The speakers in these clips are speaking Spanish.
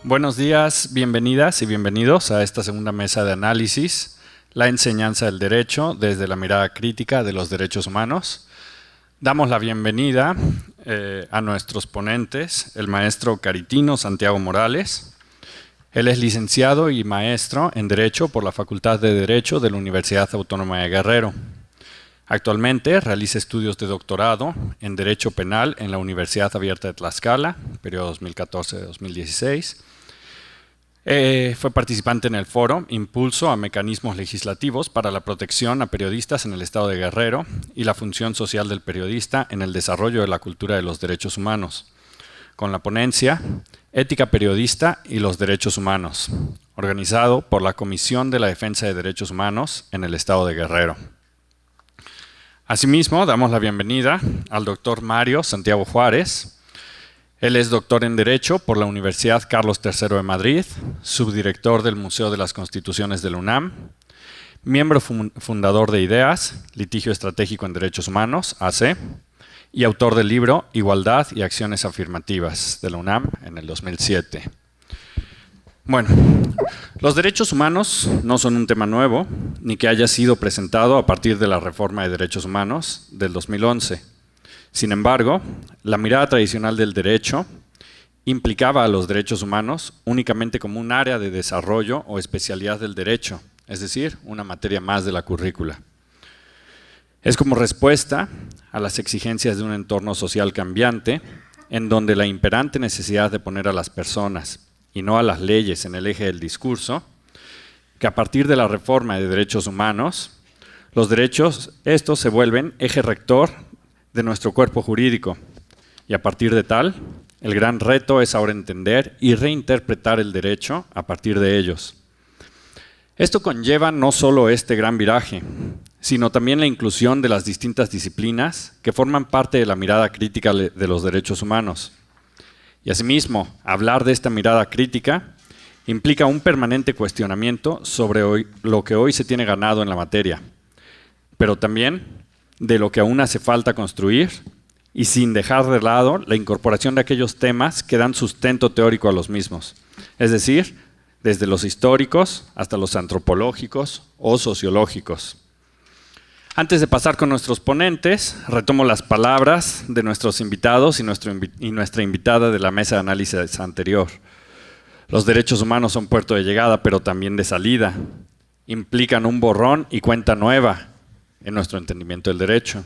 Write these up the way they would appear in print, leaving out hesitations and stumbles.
Buenos días, bienvenidas y bienvenidos a esta segunda mesa de análisis, la enseñanza del derecho desde la mirada crítica de los derechos humanos. Damos la bienvenida a nuestros ponentes, el maestro caritino Santiago Morales. Él es licenciado y maestro en Derecho por la Facultad de Derecho de la Universidad Autónoma de Guerrero. Actualmente realiza estudios de doctorado en Derecho Penal en la Universidad Abierta de Tlaxcala, periodo 2014-2016. Fue participante en el foro Impulso a Mecanismos Legislativos para la Protección a Periodistas en el Estado de Guerrero y la Función Social del Periodista en el Desarrollo de la Cultura de los Derechos Humanos, con la ponencia Ética Periodista y los Derechos Humanos, organizado por la Comisión de la Defensa de Derechos Humanos en el Estado de Guerrero. Asimismo, damos la bienvenida al doctor Mario Santiago Juárez. Él es doctor en Derecho por la Universidad Carlos III de Madrid, subdirector del Museo de las Constituciones de la UNAM, miembro fundador de IDEAS, Litigio Estratégico en Derechos Humanos, AC, y autor del libro Igualdad y Acciones Afirmativas de la UNAM en el 2007. Bueno, los derechos humanos no son un tema nuevo, ni que haya sido presentado a partir de la Reforma de Derechos Humanos del 2011. Sin embargo, la mirada tradicional del derecho implicaba a los derechos humanos únicamente como un área de desarrollo o especialidad del derecho, es decir, una materia más de la currícula. Es como respuesta a las exigencias de un entorno social cambiante, en donde la imperante necesidad de poner a las personas y no a las leyes en el eje del discurso, que a partir de la reforma de derechos humanos, los derechos, estos se vuelven eje rector de nuestro cuerpo jurídico, y a partir de tal, el gran reto es ahora entender y reinterpretar el derecho a partir de ellos. Esto conlleva no solo este gran viraje, sino también la inclusión de las distintas disciplinas que forman parte de la mirada crítica de los derechos humanos. Y asimismo, hablar de esta mirada crítica implica un permanente cuestionamiento sobre lo que hoy se tiene ganado en la materia, pero también de lo que aún hace falta construir y sin dejar de lado la incorporación de aquellos temas que dan sustento teórico a los mismos, es decir, desde los históricos hasta los antropológicos o sociológicos. Antes de pasar con nuestros ponentes, retomo las palabras de nuestros invitados y nuestra invitada de la mesa de análisis anterior. Los derechos humanos son puerto de llegada, pero también de salida. Implican un borrón y cuenta nueva en nuestro entendimiento del derecho.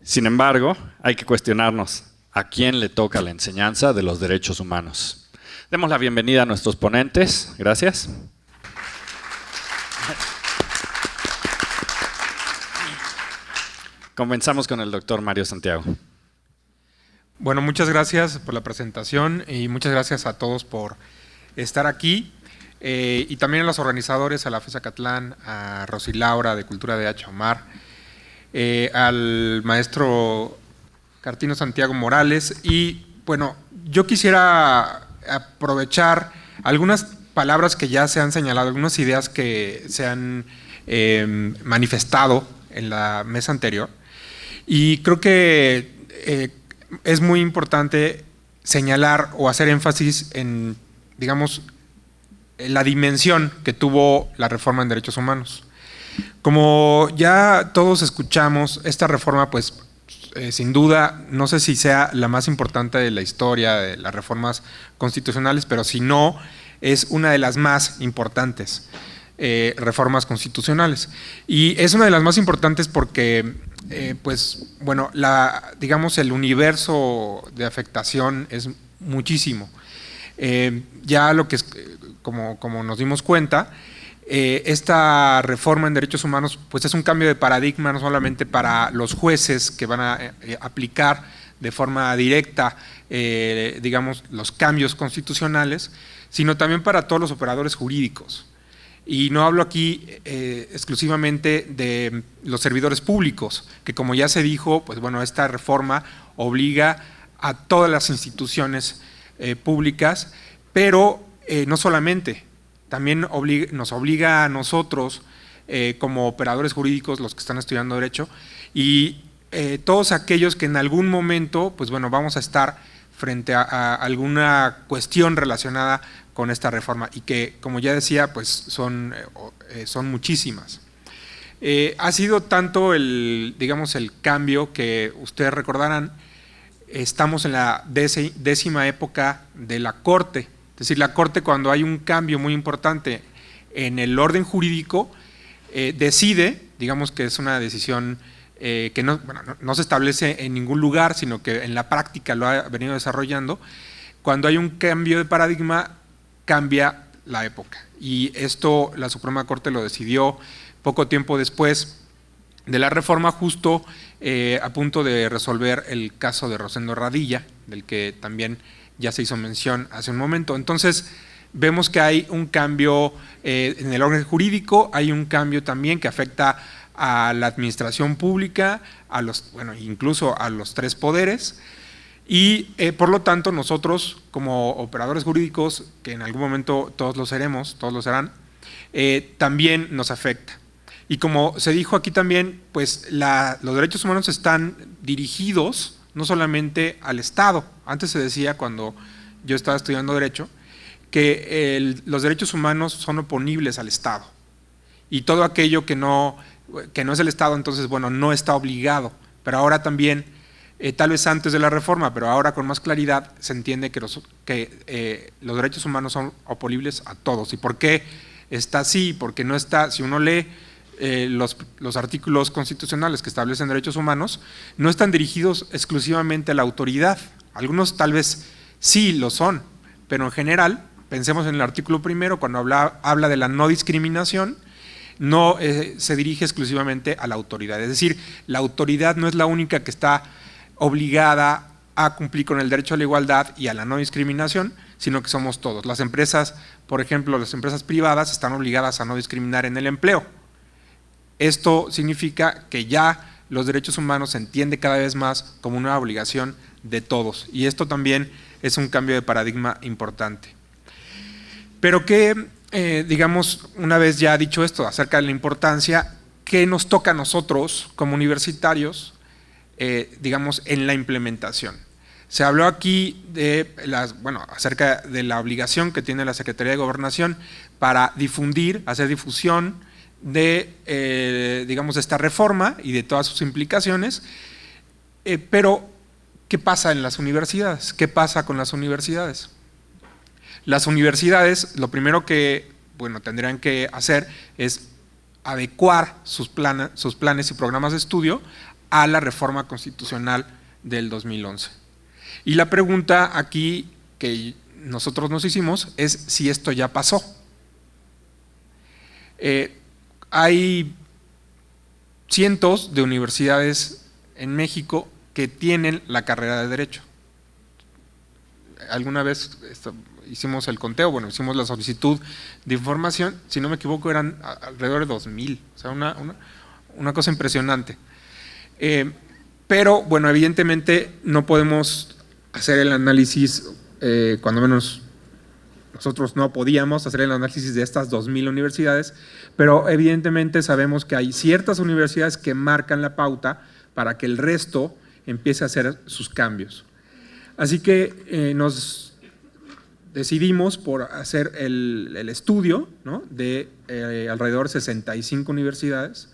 Sin embargo, hay que cuestionarnos a quién le toca la enseñanza de los derechos humanos. Demos la bienvenida a nuestros ponentes. Gracias. Comenzamos con el doctor Mario Santiago. Bueno, muchas gracias por la presentación y muchas gracias a todos por estar aquí y también a los organizadores, a la FES Acatlán, a Rosy Laura de Cultura de H. Omar, al maestro caritino Santiago Morales. Y bueno, yo quisiera aprovechar algunas palabras que ya se han señalado, algunas ideas que se han manifestado en la mesa anterior. Y creo que es muy importante señalar o hacer énfasis en, digamos, la dimensión que tuvo la reforma en derechos humanos. Como ya todos escuchamos, esta reforma, pues, sin duda, no sé si sea la más importante de la historia de las reformas constitucionales, pero si no, es una de las más importantes reformas constitucionales. Y es una de las más importantes porque pues bueno, digamos el universo de afectación es muchísimo. Ya lo que es, como nos dimos cuenta, esta reforma en derechos humanos pues es un cambio de paradigma no solamente para los jueces que van a aplicar de forma directa digamos los cambios constitucionales, sino también para todos los operadores jurídicos. Y no hablo aquí exclusivamente de los servidores públicos, que como ya se dijo, pues bueno, esta reforma obliga a todas las instituciones públicas, pero no solamente, también nos obliga a nosotros como operadores jurídicos, los que están estudiando Derecho, y todos aquellos que en algún momento, pues bueno, vamos a estar frente a alguna cuestión relacionada con esta reforma y que, como ya decía, pues son muchísimas. Ha sido tanto digamos, el cambio que ustedes recordarán, estamos en la 10ª época de la Corte, es decir, la Corte, cuando hay un cambio muy importante en el orden jurídico, decide, digamos que es una decisión que no se establece en ningún lugar, sino que en la práctica lo ha venido desarrollando. Cuando hay un cambio de paradigma, cambia la época. Y esto la Suprema Corte lo decidió poco tiempo después de la reforma, justo a punto de resolver el caso de Rosendo Radilla, del que también ya se hizo mención hace un momento. Entonces, vemos que hay un cambio en el orden jurídico, hay un cambio también que afecta a la administración pública, incluso a los 3 poderes, y por lo tanto nosotros como operadores jurídicos, que en algún momento todos lo seremos, todos lo serán, también nos afecta. Y como se dijo aquí también, pues los derechos humanos están dirigidos no solamente al Estado. Antes se decía, cuando yo estaba estudiando Derecho, que los derechos humanos son oponibles al Estado. Y todo aquello que no es el Estado, entonces, bueno, no está obligado. Pero ahora también, tal vez antes de la reforma, pero ahora con más claridad, se entiende que los derechos humanos son oponibles a todos. ¿Y por qué está así? Porque no está, si uno lee los artículos constitucionales que establecen derechos humanos, no están dirigidos exclusivamente a la autoridad. Algunos tal vez sí lo son, pero en general, pensemos en el artículo 1, cuando habla de la no discriminación, no se dirige exclusivamente a la autoridad. Es decir, la autoridad no es la única que está obligada a cumplir con el derecho a la igualdad y a la no discriminación, sino que somos todos. Las empresas, por ejemplo, las empresas privadas están obligadas a no discriminar en el empleo. Esto significa que ya los derechos humanos se entiende cada vez más como una obligación de todos, y esto también es un cambio de paradigma importante. Pero que, digamos, una vez ya dicho esto acerca de la importancia, ¿qué nos toca a nosotros como universitarios, digamos, en la implementación? Se habló aquí de acerca de la obligación que tiene la Secretaría de Gobernación para difundir, hacer difusión de, digamos, esta reforma y de todas sus implicaciones, pero ¿qué pasa en las universidades? ¿Qué pasa con las universidades? Las universidades, lo primero que tendrían que hacer es adecuar sus planes y programas de estudio a la reforma constitucional del 2011. Y la pregunta aquí que nosotros nos hicimos es si esto ya pasó. Hay cientos de universidades en México que tienen la carrera de Derecho. Alguna vez hicimos el conteo, hicimos la solicitud de información, si no me equivoco eran alrededor de 2,000, o sea, una cosa impresionante. Pero, evidentemente no podemos hacer el análisis, cuando menos nosotros no podíamos hacer el análisis de estas 2,000 universidades, pero evidentemente sabemos que hay ciertas universidades que marcan la pauta para que el resto empiece a hacer sus cambios. Así que nos decidimos por hacer el estudio, ¿no?, de alrededor de 65 universidades,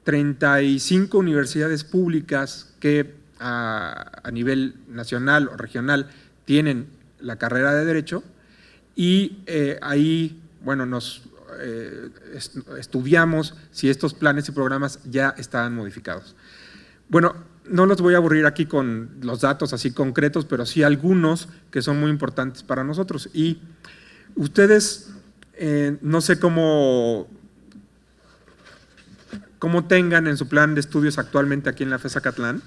35 universidades públicas que a nivel nacional o regional tienen la carrera de Derecho, y ahí, nos estudiamos si estos planes y programas ya estaban modificados. No los voy a aburrir aquí con los datos así concretos, pero sí algunos que son muy importantes para nosotros. Y ustedes, no sé cómo tengan en su plan de estudios actualmente aquí en la FES Acatlán,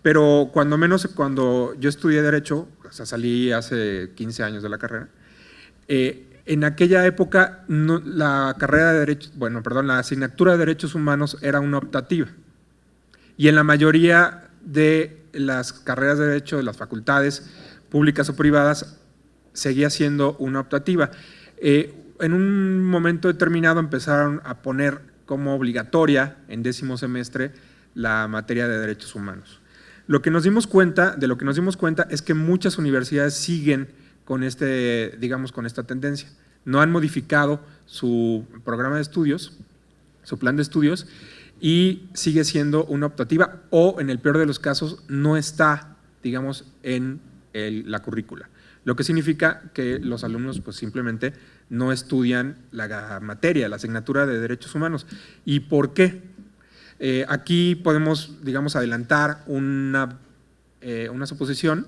pero cuando menos cuando yo estudié Derecho, o sea, salí hace 15 años de la carrera, en aquella época la carrera de Derecho, la asignatura de Derechos Humanos era una optativa. Y en la mayoría de las carreras de Derecho, de las facultades públicas o privadas, seguía siendo una optativa. En un momento determinado empezaron a poner como obligatoria en 10º semestre la materia de Derechos Humanos. Lo que nos dimos cuenta es que muchas universidades siguen con con esta tendencia. No han modificado su programa de estudios, su plan de estudios, y sigue siendo una optativa, o en el peor de los casos no está, digamos, en la currícula. Lo que significa que los alumnos pues simplemente no estudian la materia, la asignatura de Derechos Humanos. ¿Y por qué? Aquí podemos, digamos, adelantar una suposición.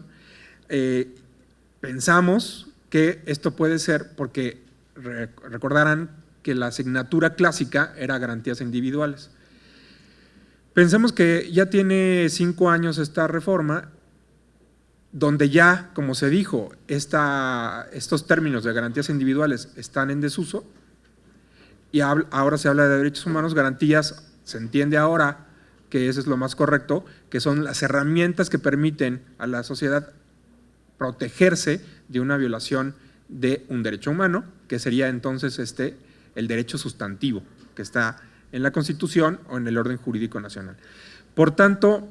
Pensamos que esto puede ser porque recordarán que la asignatura clásica era garantías individuales. Pensemos que ya tiene 5 años esta reforma, donde ya, como se dijo, estos términos de garantías individuales están en desuso, y ahora se habla de derechos humanos. Garantías, se entiende ahora que eso es lo más correcto, que son las herramientas que permiten a la sociedad protegerse de una violación de un derecho humano, que sería entonces el derecho sustantivo, que está en la Constitución o en el orden jurídico nacional. Por tanto,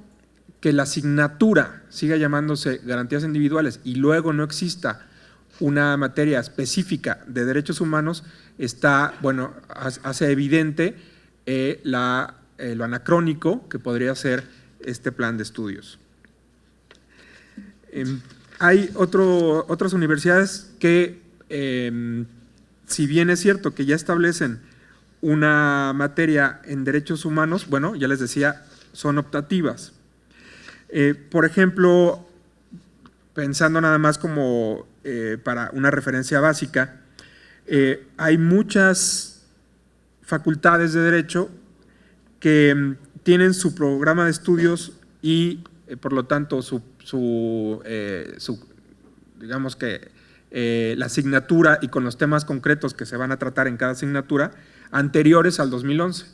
que la asignatura siga llamándose garantías individuales y luego no exista una materia específica de derechos humanos, hace evidente lo anacrónico que podría ser este plan de estudios. Hay otras universidades que, si bien es cierto que ya establecen una materia en derechos humanos, bueno, ya les decía, son optativas. Por ejemplo, pensando nada más como para una referencia básica, hay muchas facultades de derecho que tienen su programa de estudios y por lo tanto digamos que la asignatura y con los temas concretos que se van a tratar en cada asignatura anteriores al 2011.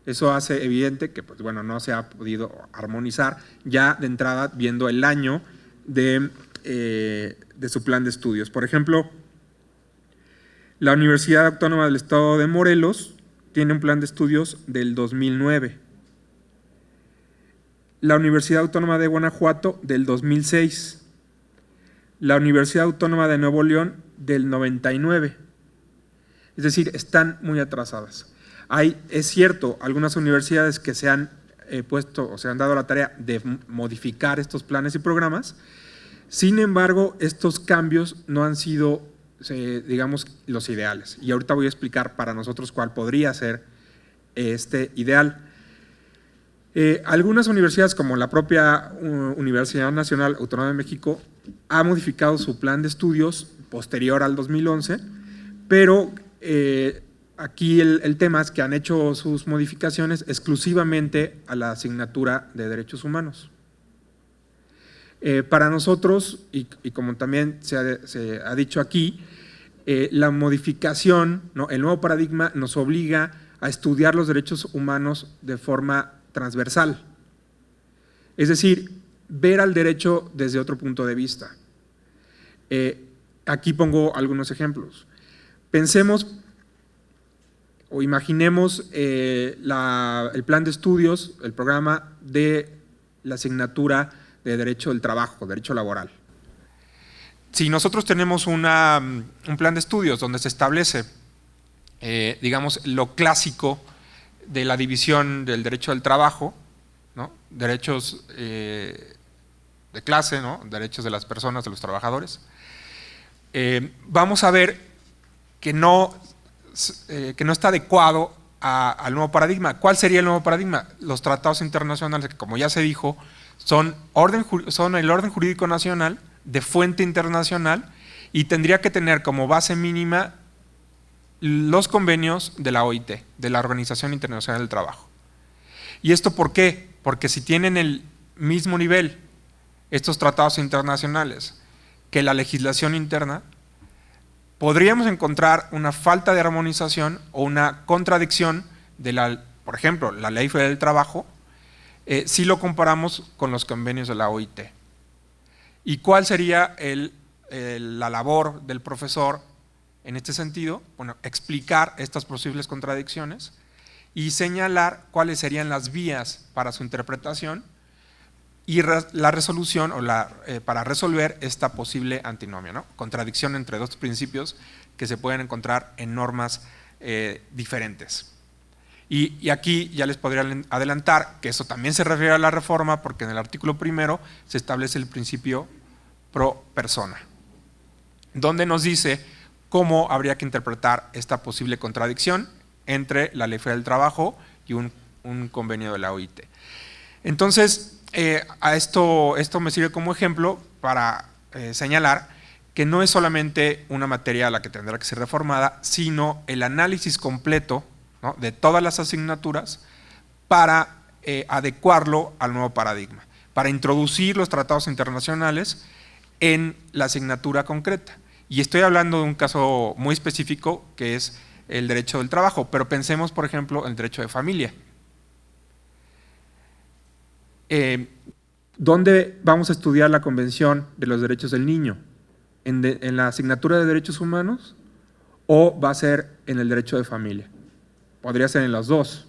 Eso hace evidente que pues, bueno, no se ha podido armonizar ya de entrada viendo el año de su plan de estudios. Por ejemplo, la Universidad Autónoma del Estado de Morelos tiene un plan de estudios del 2009. La Universidad Autónoma de Guanajuato del 2006. La Universidad Autónoma de Nuevo León del 99. Es decir, están muy atrasadas. Es cierto, algunas universidades que se han puesto o se han dado la tarea de modificar estos planes y programas. Sin embargo, estos cambios no han sido, digamos, los ideales. Y ahorita voy a explicar para nosotros cuál podría ser este ideal. Algunas universidades, como la propia Universidad Nacional Autónoma de México, ha modificado su plan de estudios posterior al 2011, pero aquí el tema es que han hecho sus modificaciones exclusivamente a la asignatura de Derechos Humanos. Para nosotros, y como también se ha dicho aquí, la modificación, ¿no? El nuevo paradigma nos obliga a estudiar los derechos humanos de forma transversal. Es decir, ver al derecho desde otro punto de vista. Aquí pongo algunos ejemplos. Pensemos o imaginemos el plan de estudios, el programa de la asignatura de Derecho del Trabajo, Derecho Laboral. Si nosotros tenemos un plan de estudios donde se establece, digamos, lo clásico de la división del derecho del trabajo, ¿no? Derechos de clase, ¿no? Derechos de las personas, de los trabajadores, vamos a ver que no está adecuado al nuevo paradigma. ¿Cuál sería el nuevo paradigma? Los tratados internacionales, que como ya se dijo, son el orden jurídico nacional de fuente internacional y tendría que tener como base mínima los convenios de la OIT, de la Organización Internacional del Trabajo. ¿Y esto por qué? Porque si tienen el mismo nivel estos tratados internacionales que la legislación interna, podríamos encontrar una falta de armonización o una contradicción de por ejemplo, la Ley Federal del Trabajo, si lo comparamos con los convenios de la OIT. ¿Y cuál sería la labor del profesor en este sentido? Bueno, explicar estas posibles contradicciones y señalar cuáles serían las vías para su interpretación y la resolución para resolver esta posible antinomia, ¿no? Contradicción entre dos principios que se pueden encontrar en normas diferentes. Y aquí ya les podría adelantar que eso también se refiere a la reforma, porque en el artículo primero se establece el principio pro persona, donde nos dice cómo habría que interpretar esta posible contradicción entre la Ley Federal del Trabajo y un convenio de la OIT. Entonces, esto me sirve como ejemplo para señalar que no es solamente una materia a la que tendrá que ser reformada, sino el análisis completo, ¿no?, de todas las asignaturas para adecuarlo al nuevo paradigma, para introducir los tratados internacionales en la asignatura concreta. Y estoy hablando de un caso muy específico que es el derecho del trabajo, pero pensemos, por ejemplo, en el derecho de familia. ¿Dónde vamos a estudiar la Convención de los Derechos del Niño? ¿En la asignatura de Derechos Humanos o va a ser en el derecho de familia? Podría ser en los dos,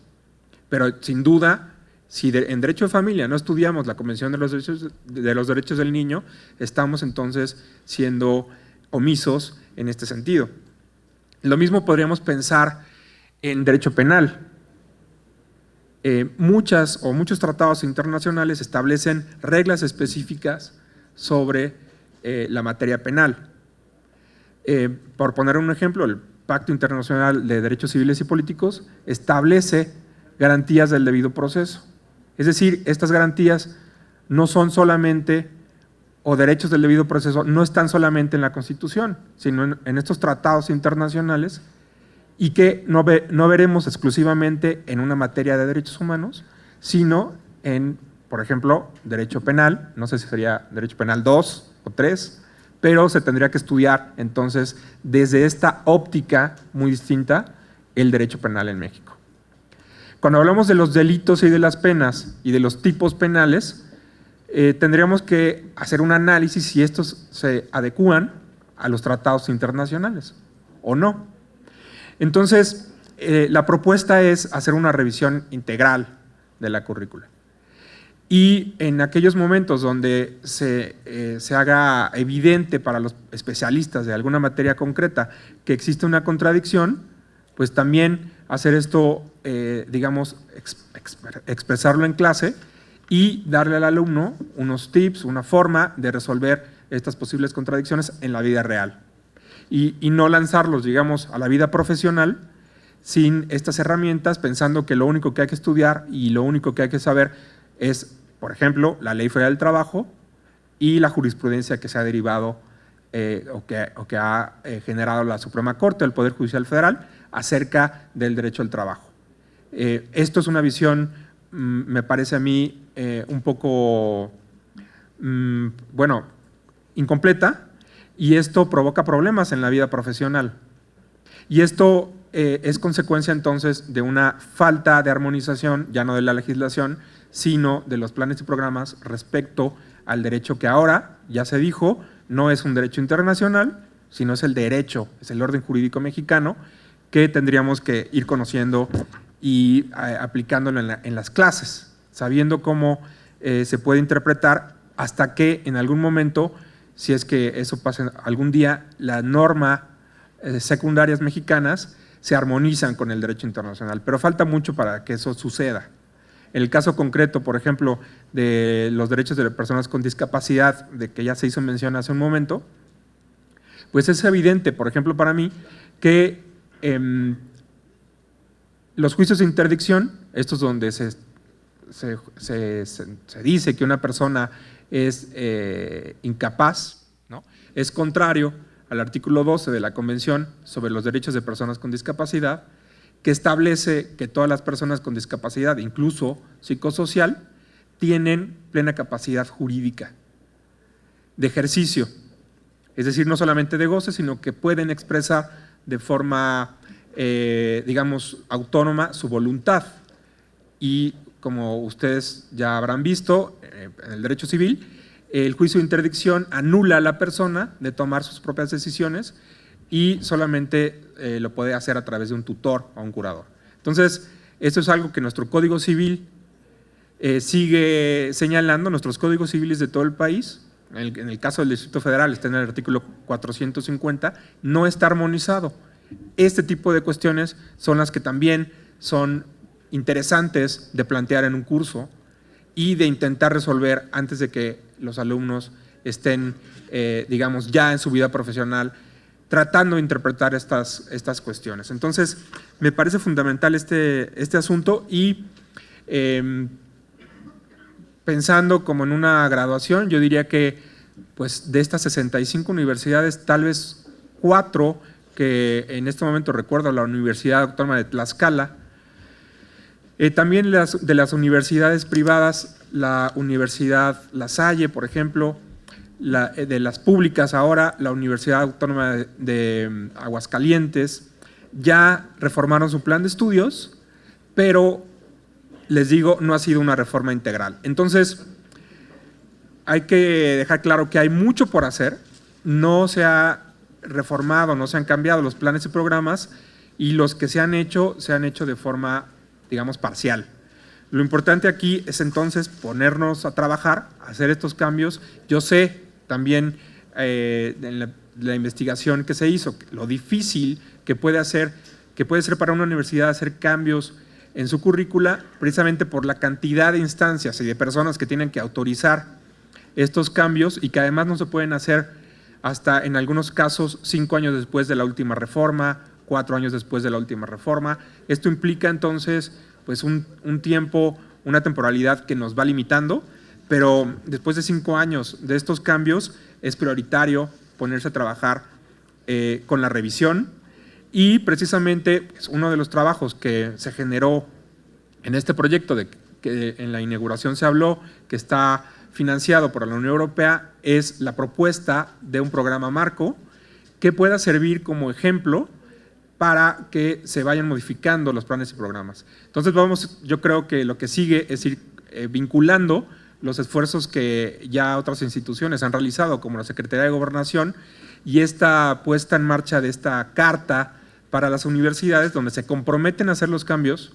pero sin duda, si en derecho de familia no estudiamos la Convención de los Derechos del Niño, estamos entonces siendo omisos en este sentido. Lo mismo podríamos pensar en derecho penal. Muchos tratados internacionales establecen reglas específicas sobre la materia penal. Por poner un ejemplo, el Pacto Internacional de Derechos Civiles y Políticos establece garantías del debido proceso. Es decir, estas garantías no son solamente, o derechos del debido proceso, no están solamente en la Constitución, sino en estos tratados internacionales, y que no veremos exclusivamente en una materia de derechos humanos, sino en, por ejemplo, derecho penal, no sé si sería derecho penal 2 o 3, pero se tendría que estudiar entonces desde esta óptica muy distinta el derecho penal en México. Cuando hablamos de los delitos y de las penas y de los tipos penales, tendríamos que hacer un análisis si estos se adecúan a los tratados internacionales o no. Entonces, la propuesta es hacer una revisión integral de la currícula. Y en aquellos momentos donde se haga evidente para los especialistas de alguna materia concreta que existe una contradicción, pues también hacer esto, digamos, expresarlo en clase y darle al alumno unos tips, una forma de resolver estas posibles contradicciones en la vida real. Y no lanzarlos, digamos, a la vida profesional sin estas herramientas, pensando que lo único que hay que estudiar y lo único que hay que saber es, por ejemplo, la Ley Federal del Trabajo y la jurisprudencia que se ha derivado o que ha generado la Suprema Corte, el Poder Judicial Federal, acerca del derecho al trabajo. Esto es una visión, me parece a mí, un poco, bueno, incompleta, y esto provoca problemas en la vida profesional. Y esto es consecuencia entonces de una falta de armonización, ya no de la legislación, sino de los planes y programas respecto al derecho que ahora, ya se dijo, no es un derecho internacional, sino es el derecho, es el orden jurídico mexicano, que tendríamos que ir conociendo y aplicándolo en las clases, sabiendo cómo se puede interpretar hasta que en algún momento, si es que eso pasa algún día, las normas secundarias mexicanas se armonizan con el derecho internacional, pero falta mucho para que eso suceda. En el caso concreto, por ejemplo, de los derechos de personas con discapacidad, de que ya se hizo mención hace un momento, pues es evidente, por ejemplo, para mí, que los juicios de interdicción, estos donde se dice que una persona es incapaz, ¿no?, es contrario al artículo 12 de la Convención sobre los Derechos de Personas con Discapacidad, que establece que todas las personas con discapacidad, incluso psicosocial, tienen plena capacidad jurídica de ejercicio, es decir, no solamente de goce, sino que pueden expresar de forma, digamos, autónoma su voluntad. Y como ustedes ya habrán visto, en el derecho civil, el juicio de interdicción anula a la persona de tomar sus propias decisiones y solamente lo puede hacer a través de un tutor o un curador. Entonces, esto es algo que nuestro Código Civil sigue señalando nuestros códigos civiles de todo el país. En el caso del Distrito Federal está en el artículo 450, no está armonizado. Este tipo de cuestiones son las que también son interesantes de plantear en un curso y de intentar resolver antes de que los alumnos estén, digamos, ya en su vida profesional tratando de interpretar estas cuestiones. Entonces, me parece fundamental este asunto y pensando como en una graduación, yo diría que pues, de estas 65 universidades, tal vez 4 que en este momento recuerdo, la Universidad Autónoma de Tlaxcala, también de las universidades privadas, la Universidad La Salle, por ejemplo, de las públicas ahora, la Universidad Autónoma de Aguascalientes, ya reformaron su plan de estudios, pero les digo, no ha sido una reforma integral. Entonces, hay que dejar claro que hay mucho por hacer, no se ha reformado, no se han cambiado los planes y programas, y los que se han hecho de forma, digamos, parcial. Lo importante aquí es entonces ponernos a trabajar, hacer estos cambios. Yo sé también en la investigación que se hizo, lo difícil que puede ser para una universidad hacer cambios en su currícula, precisamente por la cantidad de instancias y de personas que tienen que autorizar estos cambios y que además no se pueden hacer hasta en algunos casos 5 años después de la última reforma, 4 años después de la última reforma. Esto implica entonces pues un tiempo, una temporalidad que nos va limitando, pero después de 5 años de estos cambios es prioritario ponerse a trabajar con la revisión y precisamente pues, uno de los trabajos que se generó en este proyecto, de que en la inauguración se habló, que está financiado por la Unión Europea, es la propuesta de un programa marco que pueda servir como ejemplo para que se vayan modificando los planes y programas. Entonces yo creo que lo que sigue es ir vinculando los esfuerzos que ya otras instituciones han realizado, como la Secretaría de Gobernación, y esta puesta en marcha de esta carta para las universidades, donde se comprometen a hacer los cambios,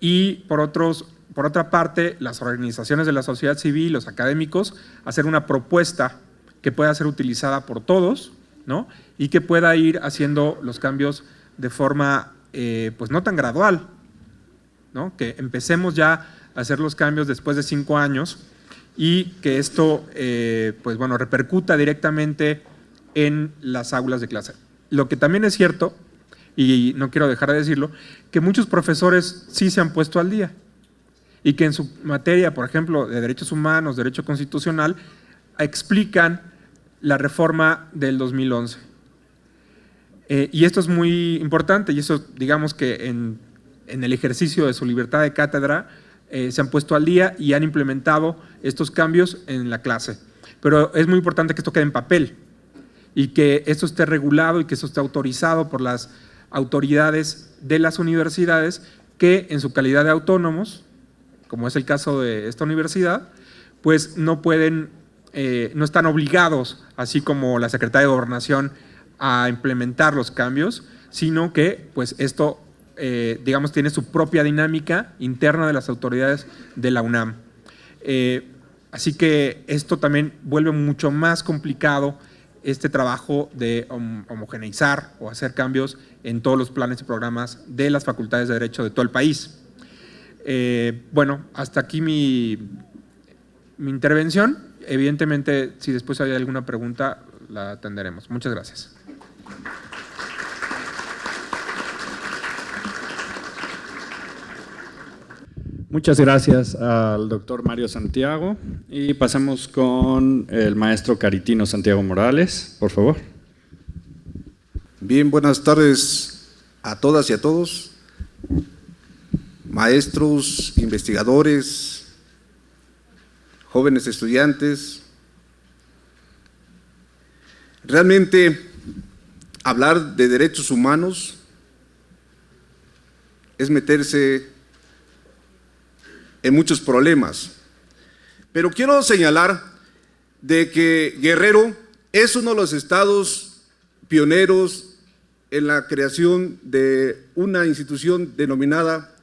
y por otra parte, las organizaciones de la sociedad civil, los académicos, hacer una propuesta que pueda ser utilizada por todos, ¿no? Y que pueda ir haciendo los cambios de forma, pues no tan gradual, ¿no? Que empecemos ya a hacer los cambios después de 5 años y que esto, pues bueno, repercuta directamente en las aulas de clase. Lo que también es cierto, y no quiero dejar de decirlo, que muchos profesores sí se han puesto al día y que en su materia, por ejemplo, de derechos humanos, derecho constitucional, explican la reforma del 2011. Y esto es muy importante y eso, digamos que en el ejercicio de su libertad de cátedra se han puesto al día y han implementado estos cambios en la clase. Pero es muy importante que esto quede en papel y que esto esté regulado y que esto esté autorizado por las autoridades de las universidades que en su calidad de autónomos, como es el caso de esta universidad, pues no pueden, no están obligados, así como la Secretaría de Gobernación, a implementar los cambios, sino que pues esto, digamos, tiene su propia dinámica interna de las autoridades de la UNAM. Así que esto también vuelve mucho más complicado este trabajo de homogeneizar o hacer cambios en todos los planes y programas de las facultades de Derecho de todo el país. Bueno, hasta aquí mi intervención. Evidentemente, si después hay alguna pregunta, la atenderemos. Muchas gracias. Muchas gracias al doctor Mario Santiago y pasamos con el maestro Caritino Santiago Morales, por favor. Bien, buenas tardes a todas y a todos, maestros, investigadores, jóvenes estudiantes. Realmente hablar de derechos humanos es meterse en muchos problemas, pero quiero señalar de que Guerrero es uno de los estados pioneros en la creación de una institución denominada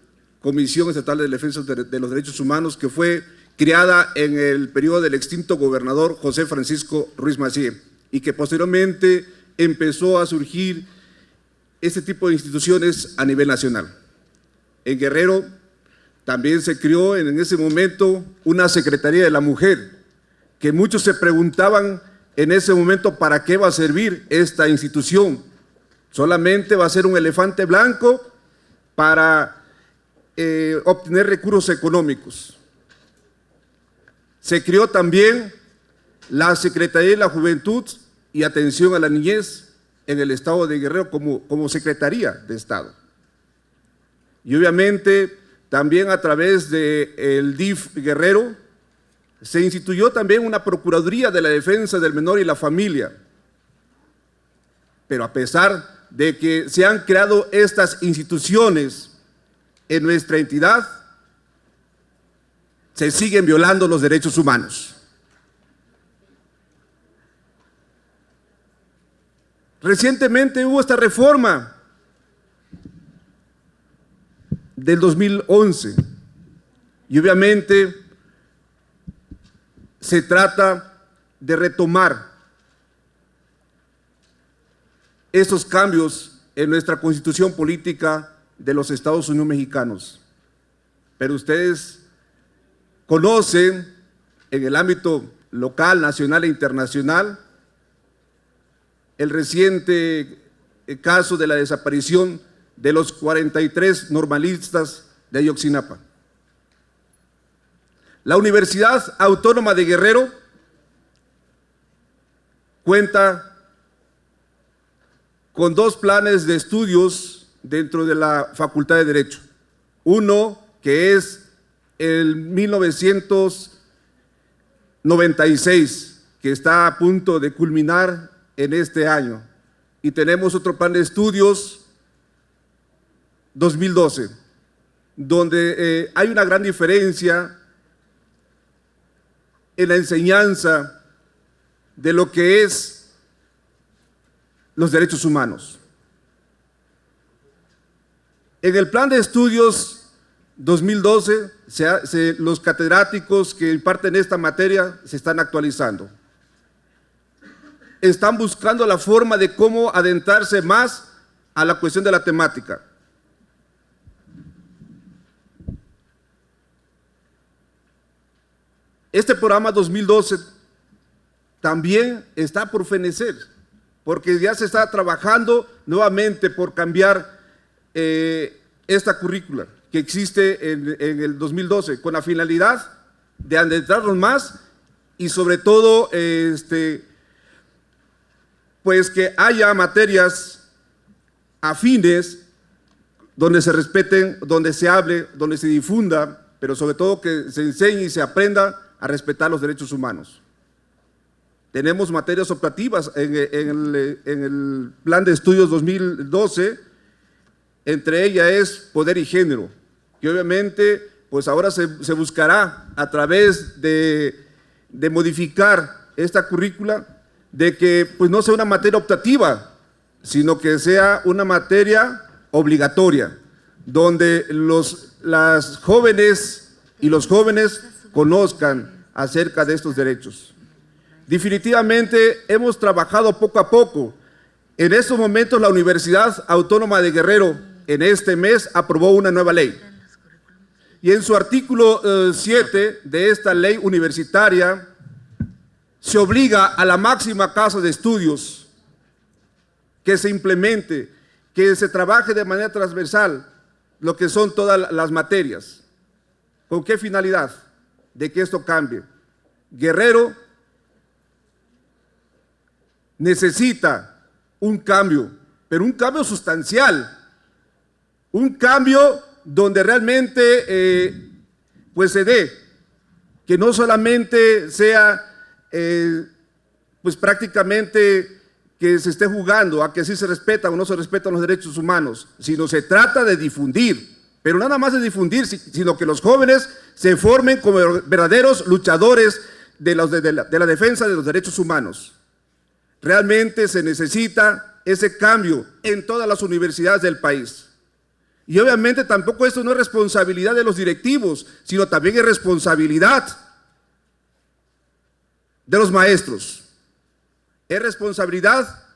Comisión Estatal de Defensa de los Derechos Humanos, que fue creada en el periodo del extinto gobernador José Francisco Ruiz Massieu, y que posteriormente empezó a surgir este tipo de instituciones a nivel nacional. En Guerrero también se creó en ese momento una Secretaría de la Mujer, que muchos se preguntaban en ese momento para qué va a servir esta institución. Solamente va a ser un elefante blanco para obtener recursos económicos. Se creó también la Secretaría de la Juventud y Atención a la Niñez en el estado de Guerrero como Secretaría de Estado. Y obviamente también a través del DIF Guerrero se instituyó también una Procuraduría de la Defensa del Menor y la Familia. Pero a pesar de que se han creado estas instituciones en nuestra entidad, se siguen violando los derechos humanos. Recientemente hubo esta reforma del 2011 y obviamente se trata de retomar estos cambios en nuestra Constitución Política de los Estados Unidos Mexicanos. Pero ustedes conocen en el ámbito local, nacional e internacional el reciente caso de la desaparición de los 43 normalistas de Ayotzinapa. La Universidad Autónoma de Guerrero cuenta con 2 planes de estudios dentro de la Facultad de Derecho. Uno que es el 1996, que está a punto de culminar en este año. Y tenemos otro plan de estudios 2012, donde hay una gran diferencia en la enseñanza de lo que es los derechos humanos. En el plan de estudios 2012, los catedráticos que imparten esta materia se están actualizando. Están buscando la forma de cómo adentrarse más a la cuestión de la temática. Este programa 2012 también está por fenecer, porque ya se está trabajando nuevamente por cambiar esta currícula que existe en el 2012, con la finalidad de adentrarnos más y sobre todo pues que haya materias afines donde se respeten, donde se hable, donde se difunda, pero sobre todo que se enseñe y se aprenda a respetar los derechos humanos. Tenemos materias optativas en el plan de estudios 2012, entre ellas es poder y género, que obviamente pues ahora se buscará a través de modificar esta currícula, de que pues no sea una materia optativa, sino que sea una materia obligatoria, donde las jóvenes y los jóvenes conozcan acerca de estos derechos. Definitivamente hemos trabajado poco a poco. En estos momentos la Universidad Autónoma de Guerrero en este mes aprobó una nueva ley. Y en su artículo 7 de esta ley universitaria se obliga a la máxima casa de estudios que se implemente, que se trabaje de manera transversal lo que son todas las materias. ¿Con qué finalidad? De que esto cambie. Guerrero necesita un cambio, pero un cambio sustancial, un cambio donde realmente pues se dé, que no solamente sea pues prácticamente que se esté jugando a que sí se respetan o no se respetan los derechos humanos, sino se trata de difundir, pero nada más de difundir, sino que los jóvenes se formen como verdaderos luchadores de la defensa de los derechos humanos. Realmente se necesita ese cambio en todas las universidades del país. Y obviamente tampoco esto no es responsabilidad de los directivos, sino también es responsabilidad de los maestros, es responsabilidad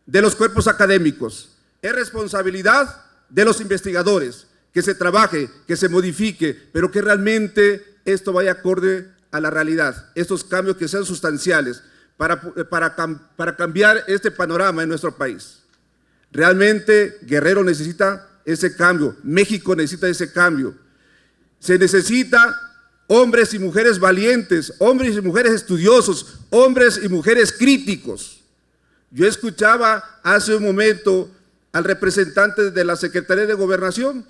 de los cuerpos académicos, es responsabilidad de los investigadores, que se trabaje, que se modifique, pero que realmente esto vaya acorde a la realidad, estos cambios que sean sustanciales para cambiar este panorama en nuestro país. Realmente Guerrero necesita ese cambio, México necesita ese cambio. Se necesita hombres y mujeres valientes, hombres y mujeres estudiosos, hombres y mujeres críticos. Yo escuchaba hace un momento al representante de la Secretaría de Gobernación,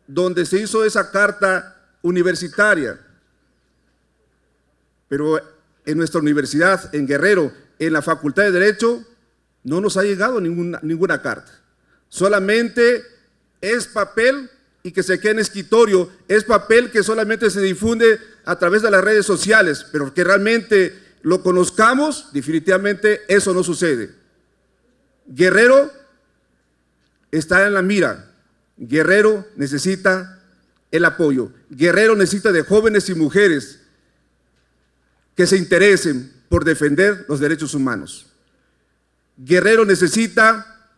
donde se hizo esa carta universitaria. Pero en nuestra universidad, en Guerrero, en la Facultad de Derecho, no nos ha llegado ninguna carta. Solamente es papel y que se quede en escritorio, es papel que solamente se difunde a través de las redes sociales, pero que realmente lo conozcamos, definitivamente eso no sucede. Guerrero está en la mira, Guerrero necesita el apoyo, Guerrero necesita de jóvenes y mujeres que se interesen por defender los derechos humanos. Guerrero necesita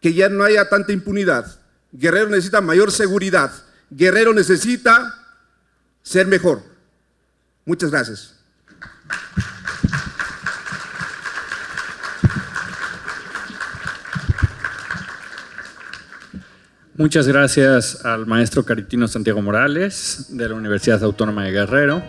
que ya no haya tanta impunidad, Guerrero necesita mayor seguridad, Guerrero necesita ser mejor. Muchas gracias. Muchas gracias al maestro Caritino Santiago Morales de la Universidad Autónoma de Guerrero.